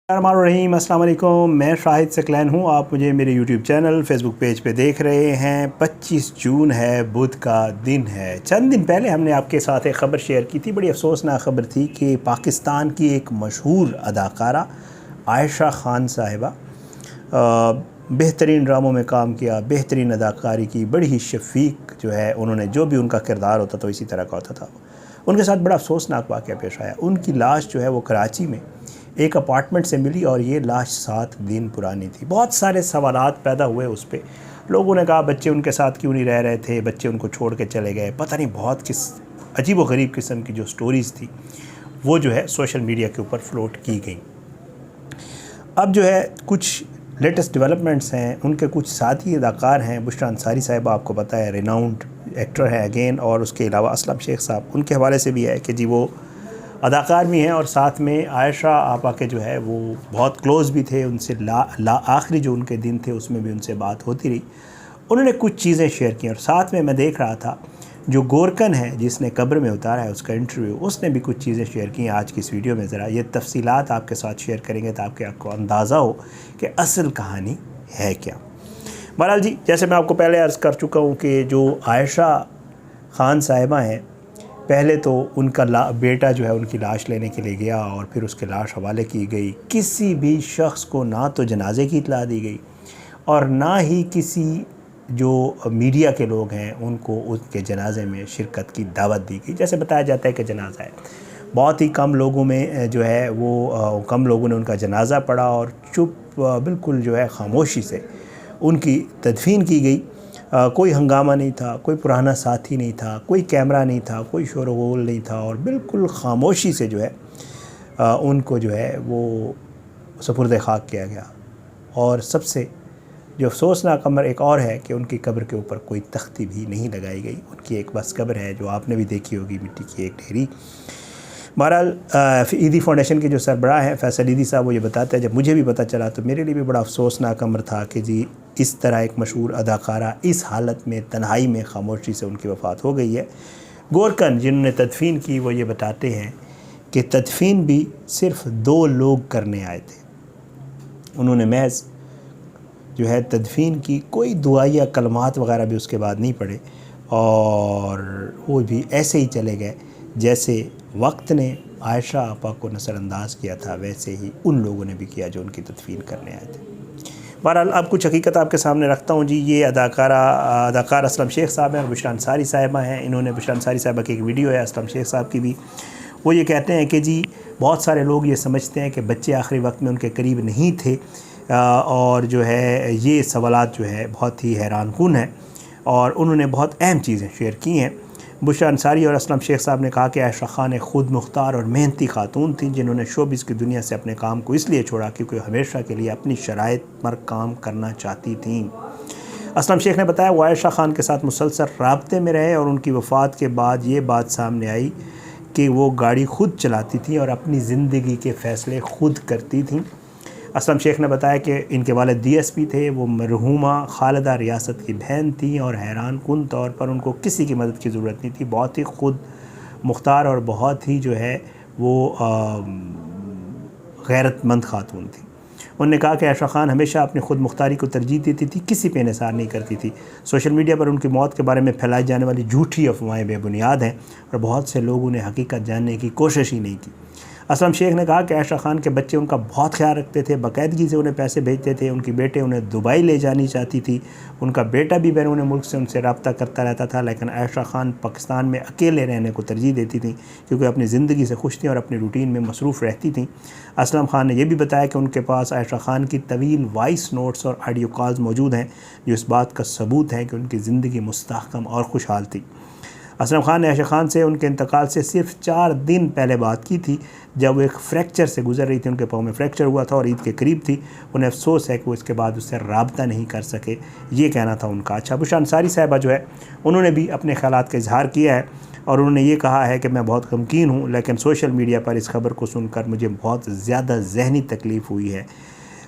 रहीम अस्सलाम वालेकुम। मैं शाहिद सकलैन हूँ। आप मुझे मेरे यूट्यूब चैनल फेसबुक पेज पे देख रहे हैं। 25 जून है, बुध का दिन है। चंद दिन पहले हमने आपके साथ एक ख़बर शेयर की थी। बड़ी अफसोसनाक ख़बर थी कि पाकिस्तान की एक मशहूर अदाकारा आयशा खान साहिबा, बेहतरीन ड्रामों में काम किया, बेहतरीन अदाकारी की, बड़ी ही शफीक जो है, उन्होंने जो भी उनका किरदार होता था इसी तरह का होता था। उनके साथ बड़ा अफसोसनाक वाक़या पेश आया। उनकी लाश जो है वो कराची में एक अपार्टमेंट से मिली और ये लाश 7 दिन पुरानी थी। बहुत सारे सवालात पैदा हुए उस पर। लोगों ने कहा बच्चे उनके साथ क्यों नहीं रह रहे थे, बच्चे उनको छोड़ के चले गए, पता नहीं बहुत किस अजीब व गरीब किस्म की जो स्टोरीज़ थी वो जो है सोशल मीडिया के ऊपर फ्लोट की गई। अब जो है कुछ लेटेस्ट डेवलपमेंट्स हैं। उनके कुछ साथी अदाकार हैं। बुशरा अंसारी साहिबा आपको पता है रिनाउंड एक्टर है अगेन, और उसके अलावा असलम शेख साहब, उनके हवाले से भी है कि जी वो अदाकार भी हैं और साथ में आयशा आपा के जो है वो बहुत क्लोज़ भी थे उनसे। आखिरी जो उनके दिन थे उसमें भी उनसे बात होती रही। उन्होंने कुछ चीज़ें शेयर की और साथ में मैं देख रहा था जो गोरकन है जिसने कब्र में उतारा है उसका इंटरव्यू, उसने भी कुछ चीज़ें शेयर की हैं। आज की इस वीडियो में ज़रा ये तफसीलात आपके साथ शेयर करेंगे ताकि आपको अंदाज़ा हो कि असल कहानी है क्या। बहरहाल जी, जैसे मैं आपको पहले अर्ज़ कर चुका हूँ कि जो आयशा खान साहिबा हैं, पहले तो उनका बेटा जो है उनकी लाश लेने के लिए गया और फिर उसकी लाश हवाले की गई। किसी भी शख्स को ना तो जनाजे की इत्तला दी गई और ना ही किसी जो मीडिया के लोग हैं उनको उसके जनाजे में शिरकत की दावत दी गई। जैसे बताया जाता है कि जनाजा है, बहुत ही कम लोगों में जो है वो कम लोगों ने उनका जनाजा पढ़ा और चुप बिल्कुल जो है ख़ामोशी से उनकी तदफीन की गई। कोई हंगामा नहीं था, कोई पुराना साथी नहीं था, कोई कैमरा नहीं था, कोई शोरगुल नहीं था और बिल्कुल ख़ामोशी से जो है उनको जो है वो सुपुर्द खाक किया गया। और सबसे जो अफसोसनाक अमर एक और है कि उनकी कब्र के ऊपर कोई तख्ती भी नहीं लगाई गई। उनकी एक बस कब्र है जो आपने भी देखी होगी, मिट्टी की एक ढेरी। बहरहाल ईदी फाउंडेशन के जो सरबराह हैं फैसल ईदी साहब, वो ये बताते हैं जब मुझे भी पता चला तो मेरे लिए भी बड़ा अफसोसनाक अमर था कि जी इस तरह एक मशहूर अदाकारा इस हालत में तन्हाई में खामोशी से उनकी वफ़ात हो गई है। गोरकन जिन्होंने तदफीन की वो ये बताते हैं कि तदफीन भी सिर्फ़ 2 लोग करने आए थे। उन्होंने महज जो है तदफीन की, कोई दुआ या कलमात वगैरह भी उसके बाद नहीं पढ़े और वो भी ऐसे ही चले गए जैसे वक्त ने आयशा आपा को नज़रअंदाज किया था वैसे ही उन लोगों ने भी किया जो उनकी तदफीन करने आए थे। बहरहाल अब कुछ हकीकत आपके सामने रखता हूँ जी। ये अदाकार असलम शेख साहब हैं और बुशरा अंसारी साहिबा हैं। इन्होंने बुशरा अंसारी साहिबा की एक वीडियो है असलम शेख साहब की भी, वो ये कहते हैं कि जी बहुत सारे लोग ये समझते हैं कि बच्चे आखिरी वक्त में उनके करीब नहीं थे और जो है ये सवालात जो है बहुत ही हैरानकुन है और उन्होंने बहुत अहम चीज़ें शेयर की हैं। बुशरा अंसारी और असलम शेख साहब ने कहा कि आयशा खान एक ख़ुद मुख्तार और मेहनती खातून थी जिन्होंने शोबिज़ की दुनिया से अपने काम को इसलिए छोड़ा क्योंकि हमेशा के लिए अपनी शराइत पर काम करना चाहती थीं। असलम शेख ने बताया वो आयशा खान के साथ मुसलसल राब्ते में रहे और उनकी वफ़ात के बाद ये बात सामने आई कि वो गाड़ी ख़ुद चलाती थी और अपनी ज़िंदगी के फ़ैसले ख़ुद करती थीं। असलम शेख ने बताया कि इनके वालिद DSP थे। वो मरहूमा खालिदा रियासत की बहन थी और हैरानकुन तौर पर उनको किसी की मदद की ज़रूरत नहीं थी। बहुत ही ख़ुद मुख्तार और बहुत ही जो है वो गैरतमंद खातून थी। उन्होंने कहा कि आयशा खान हमेशा अपनी ख़ुद मुख्तारी को तरजीह देती थी, किसी पे इंहिसार नहीं करती थी। सोशल मीडिया पर उनकी मौत के बारे में फैलाई जाने वाली झूठी अफवाहें बेबुनियाद हैं और बहुत से लोगों ने हकीकत जानने की कोशिश ही नहीं की। असलम शेख ने कहा कि आयशा खान के बच्चे उनका बहुत ख्याल रखते थे, बाकायदगी से उन्हें पैसे भेजते थे। उनकी बेटे उन्हें दुबई ले जानी चाहती थी। उनका बेटा भी बैरून मुल्क से उनसे रब्ता करता रहता था, लेकिन आयशा खान पाकिस्तान में अकेले रहने को तरजीह देती थी क्योंकि अपनी ज़िंदगी से खुश थी और अपनी रूटीन में मसरूफ़ रहती थी। असलम खान ने यह भी बताया कि उनके पास आयशा खान की तवील वॉइस नोट्स और ऑडियो कॉल्स मौजूद हैं जो इस बात का सबूत है कि उनकी ज़िंदगी मुस्तहकम और खुशहाल थी। असलम खान ने आयशा खान से उनके इंतकाल से सिर्फ 4 दिन पहले बात की थी जब वो एक फ्रैक्चर से गुजर रही थी। उनके पाँव में फ्रैक्चर हुआ था और ईद के करीब थी। उन्हें अफसोस है कि वो इसके बाद उससे रब्ता नहीं कर सके, ये कहना था उनका। अच्छा, बुशरा अंसारी साहिबा जो है उन्होंने भी अपने ख़यालात का इजहार किया है और उन्होंने ये कहा है कि मैं बहुत गमगीन हूँ, लेकिन सोशल मीडिया पर इस खबर को सुनकर मुझे बहुत ज़्यादा ज़हनी तकलीफ़ हुई है।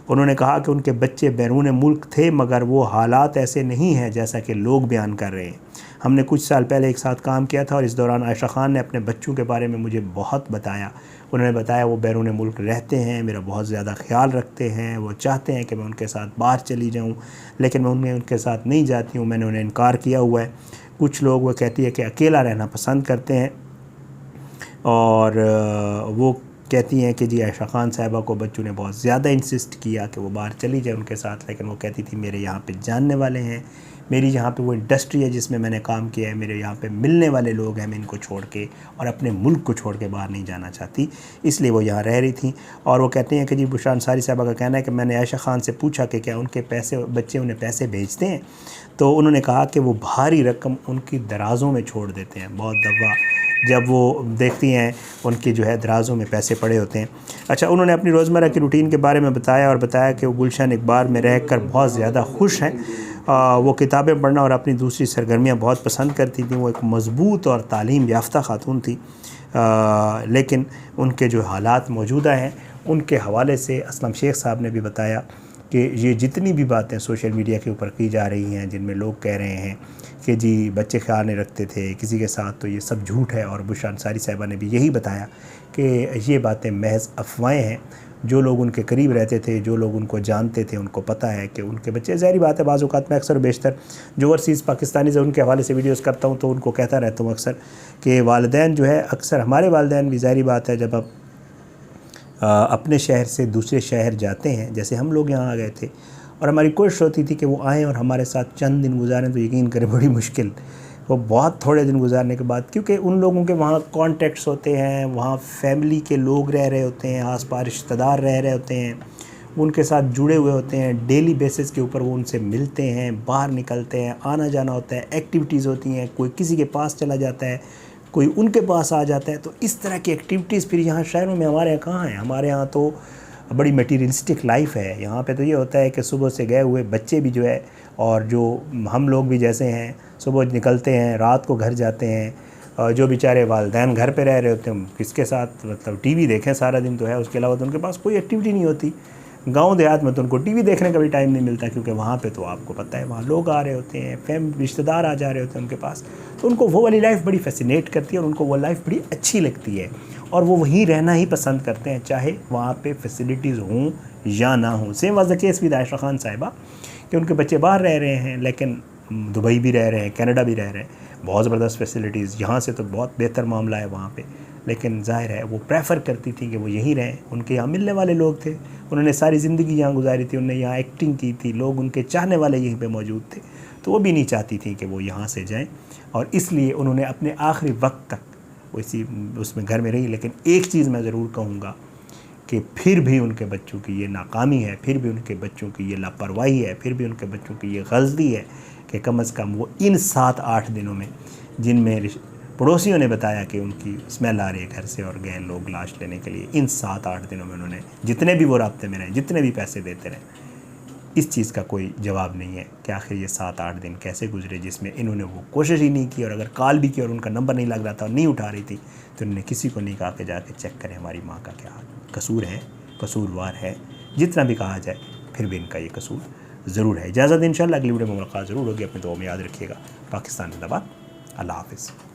उन्होंने कहा कि उनके बच्चे बैरून मुल्क थे, मगर वो हालात ऐसे नहीं हैं जैसा कि लोग बयान कर रहे हैं। हमने कुछ साल पहले एक साथ काम किया था और इस दौरान आयशा खान ने अपने बच्चों के बारे में मुझे बहुत बताया। उन्होंने बताया वो बैरून मुल्क रहते हैं, मेरा बहुत ज़्यादा ख्याल रखते हैं, वो चाहते हैं कि मैं उनके साथ बाहर चली जाऊँ, लेकिन मैं उनके साथ नहीं जाती हूँ, मैंने उन्हें इनकार किया हुआ है। कुछ लोग वो कहती है कि अकेला रहना पसंद करते हैं, और वो कहती हैं कि जी आयशा खान साहिबा को बच्चों ने बहुत ज़्यादा इंसिस्ट किया कि वो बाहर चली जाए उनके साथ, लेकिन वो कहती थी मेरे यहाँ पे जानने वाले हैं, मेरी यहाँ पे वो इंडस्ट्री है जिसमें मैंने काम किया है, मेरे यहाँ पे मिलने वाले लोग हैं, मैं इनको छोड़ के और अपने मुल्क को छोड़ के बाहर नहीं जाना चाहती, इसलिए वो यहाँ रह रही थी। और वो कहती हैं कि जी बुशरा अंसारी साहिबा का कहना है कि मैंने आयशा खान से पूछा कि क्या उनके बच्चे उन्हें पैसे भेजते हैं, तो उन्होंने कहा कि वो भारी रकम उनकी दराज़ों में छोड़ देते हैं। बहुत दफ़ा जब वो देखती हैं उनकी जो है दराज़ों में पैसे पड़े होते हैं। अच्छा, उन्होंने अपनी रोज़मर्रा की रूटीन के बारे में बताया और बताया कि वो गुलशन इकबाल में रहकर बहुत ज़्यादा खुश हैं। वो किताबें पढ़ना और अपनी दूसरी सरगर्मियाँ बहुत पसंद करती थी। वो एक मज़बूत और तालीम याफ्ता खातून थी, लेकिन उनके जो हालात मौजूदा हैं उनके हवाले से असलम शेख साहब ने भी बताया कि ये जितनी भी बातें सोशल मीडिया के ऊपर की जा रही हैं, जिनमें लोग कह रहे हैं कि जी बच्चे ख्याल नहीं रखते थे किसी के साथ, तो ये सब झूठ है। और बुशरा अंसारी साहिबा ने भी यही बताया कि ये बातें महज अफवाहें हैं। जो लोग उनके करीब रहते थे, जो लोग उनको जानते थे, उनको पता है कि उनके बच्चे, ज़ाहिर बात है बाज़ औक़ात में अक्सर बेशतर जो ओवरसीज़ पाकिस्तानी से उनके हवाले से वीडियोज़ करता हूँ तो उनको कहता रहता हूँ अक्सर कि वालिदैन जो है, अक्सर हमारे वालिदैन भी ज़ाहिर बात है जब आप अपने शहर से दूसरे शहर जाते हैं, जैसे हम लोग यहाँ आ गए थे और हमारी कोशिश होती थी कि वो आएँ और हमारे साथ चंद दिन गुजारें, तो यकीन करें बड़ी मुश्किल, वो बहुत थोड़े दिन गुजारने के बाद, क्योंकि उन लोगों के वहाँ कॉन्टेक्ट्स होते हैं, वहाँ फैमिली के लोग रह रहे होते हैं, आस-पास रिश्तेदार रह रहे होते हैं, उनके साथ जुड़े हुए होते हैं, डेली बेसिस के ऊपर वो उनसे मिलते हैं, बाहर निकलते हैं, आना जाना होता है, एक्टिविटीज़ होती हैं, कोई किसी के पास चला जाता है, कोई उनके पास आ जाता है। तो इस तरह की एक्टिविटीज़ फिर यहाँ शहरों में हमारे यहाँ कहाँ है? हमारे यहाँ तो बड़ी मटीरियलिस्टिक लाइफ है। यहाँ पे तो ये होता है कि सुबह से गए हुए बच्चे भी जो है, और जो हम लोग भी जैसे हैं, सुबह निकलते हैं, रात को घर जाते हैं, और जो बेचारे वालिदैन घर पे रह रहे होते हैं, किसके साथ मतलब टीवी देखें सारा दिन तो है, उसके अलावा तो उनके पास कोई एक्टिविटी नहीं होती। गांव देहात में तो उनको टीवी देखने का भी टाइम नहीं मिलता, क्योंकि वहाँ पे तो आपको पता है वहाँ लोग आ रहे होते हैं, रिश्तेदार आ जा रहे होते हैं उनके पास, तो उनको वो वाली लाइफ बड़ी फैसिनेट करती है और उनको वो लाइफ बड़ी अच्छी लगती है और वो वहीं रहना ही पसंद करते हैं, चाहे वहाँ पे फैसिलिटीज़ हों या ना हों। Same was the case with Ayesha Khan साहिबा कि उनके बच्चे बाहर रह रहे हैं, लेकिन दुबई भी रह रहे हैं, कनाडा भी रह रहे हैं, बहुत ज़बरदस्त फैसिलिटीज़, यहाँ से तो बहुत बेहतर मामला है वहाँ पे, लेकिन ज़ाहिर है वो प्रेफर करती थी कि वो यहीं रहें। उनके यहाँ मिलने वाले लोग थे, उन्होंने सारी ज़िंदगी यहाँ गुजारी थी, उन्होंने यहाँ एक्टिंग की थी, लोग उनके चाहने वाले यहीं पे मौजूद थे, तो वो भी नहीं चाहती थी कि वो यहाँ से जाएं, और इसलिए उन्होंने अपने आखिरी वक्त तक वैसी उसमें घर में रही। लेकिन एक चीज़ मैं ज़रूर कहूँगा कि फिर भी उनके बच्चों की ये नाकामी है, फिर भी उनके बच्चों की ये लापरवाही है, फिर भी उनके बच्चों की ये गलती है कि कम से कम वो इन 7-8 दिनों में, जिनमें पड़ोसियों ने बताया कि उनकी स्मेल आ रही है घर से और गए लोग लाश लेने के लिए, इन 7-8 दिनों में उन्होंने जितने भी वो राब्ते में रहे, जितने भी पैसे देते रहे, इस चीज़ का कोई जवाब नहीं है कि आखिर ये 7-8 दिन कैसे गुजरे जिसमें इन्होंने वो कोशिश ही नहीं की, और अगर कॉल भी की और उनका नंबर नहीं लग रहा था और नहीं उठा रही थी, तो उन्होंने किसी को नहीं कहा कि जाके चेक करें हमारी माँ का क्या कसूर है, कसूरवार है, जितना भी कहा जाए फिर भी इनका ये कसूर ज़रूर है। इजाज़त, इंशाअल्लाह अगली वीडियो में मुलाकात ज़रूर होगी। अपनी दुआ में याद रखिएगा। पाकिस्तान जिंदाबाद। अल्लाह हाफ़िज़।